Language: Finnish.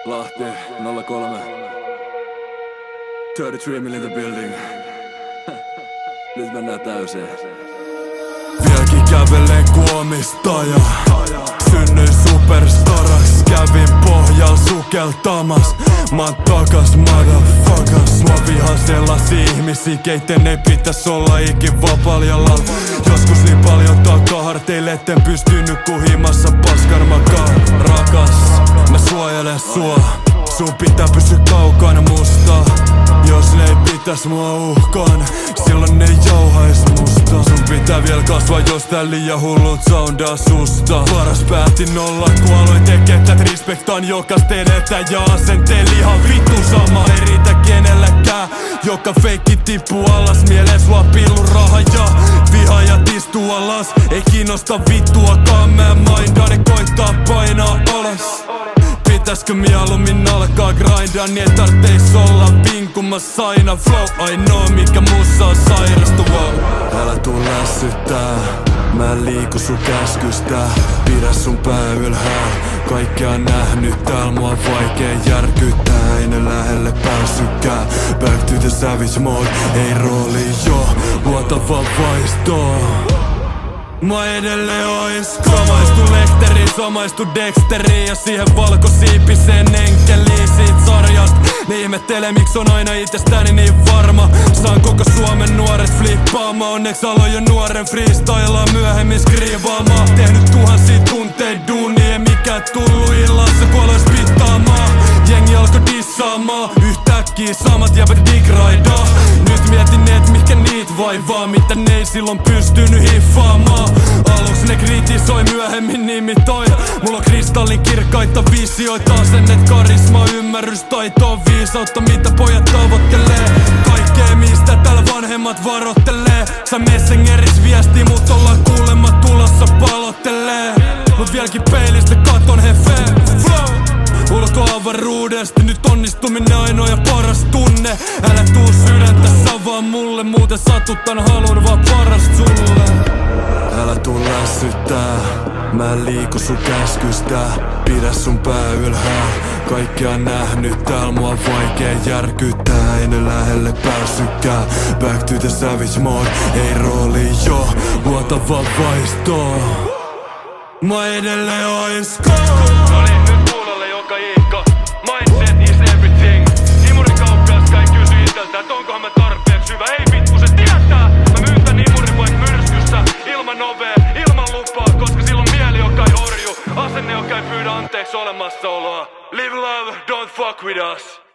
Lahti 03. 33 mil in the building. Nyt mennään täyseen. Vieläkin kävelen ku omistaja. Synnyin superstaraks, kävin pohjal sukeltamas. Mä oon takas motherfuckers. Mua vihaa sellaisia ihmisiä, keitten ei pitäis olla ikin vapaal jalalla. Joskus niin paljon takaharteille, etten pystynyt kuhimassa paskan makaan. Rakas, mä suojelen sua. Sun pitää pysyä kaukana musta. Jos ne ei pitäis mua uhkaan, silloin ne jauhais musta. Sun pitää vielä kasvaa, jos tää liian hullut soundaa susta. Paras päätin olla, kun aloin tekee tät. Respektaan jokast edetä ja asenteen ihan vittu sama. Ei riitä kenelläkään, joka feikki tippuu alas. Mieleen sua pillu raha ja vihaajat istuu alas. Ei kiinnosta vittuakaan, mä mindaan ne koittaa painaa alas. Pitäiskö mieluummin alkaa grindaa, niin ei tartteis olla vinkumassa aina flow. Ainoa mikä mussa on sairastu, wow. Älä tuu lässyttää, mä en liiku sun käskystä. Pidä sun pää ylhäällä, kaikkea on nähnyt, täällä mua on vaikea järkyttää. Ei ne lähelle pääsykään, back to the savage mode. Ei rooli jo, luota vaan vaistoon. Mä edelleen ois samaistu Lecteriin, samaistu Dexteriin ja siihen valkosiipiseen enkeliin siitä sarjast. Ne ihmettelee miks on aina itsestäni niin varma. Saan koko Suomen nuoret flippaamaan. Onneks aloin jo nuoren freestylaa, myöhemmin skriivaamaan. Tehnyt tuhansia tunteita duunia, ei mikään tullu illassa kun aloin spittaamaan. Jengi alkoi dissaamaan, yhtäkkiä samat jäbät digraidaa. Nyt mietin et mikä niit vaivaa, mitä ne ei silloin pystynyt hiffaamaan. Aluksi ne kritisoi, myöhemmin imitoi. Mulla on kristallin kirkkaita visioita, asennet, karisma, ymmärrys, taitoa, viisautta, mitä pojat tavoittelee. Kaikkea mistä täällä vanhemmat varottelee. Sä Messengeris viesti, mut ollaan kuulemma tulossa palottelee. Mut vieläkin peilistä katon hefe flow. Ulkoavaruudesta nyt onnistuminen ainoa ja paras tunne. Älä tuu sydäntä savaa mulle, muuten satuttan halun vaan parasta sulle. Älä tuu lässyttää, mä en liiku sun käskystä. Pidä sun pää ylhäällä, kaikkea on nähnyt, täällä mua on vaikea järkyttää. Ei ne lähelle pääsykään, back to the savage mode. Ei rooli jo, luota vaan vaistoon. Mä edelleen ois nyt kuulolle joka iikka. Mindset is everything. Imurikauppias ei kysy itseltä, et onkohan mä tarpeeksi hyvä. Ei vittu, se tietää. Mä myyn tän imurin vaikka myrskyssä. Ilman ovea, ilman lupaa, koska silloin mieli joka ei orju. Asenne joka ei pyydä anteeksi olemassaoloa. Live love, don't fuck with us.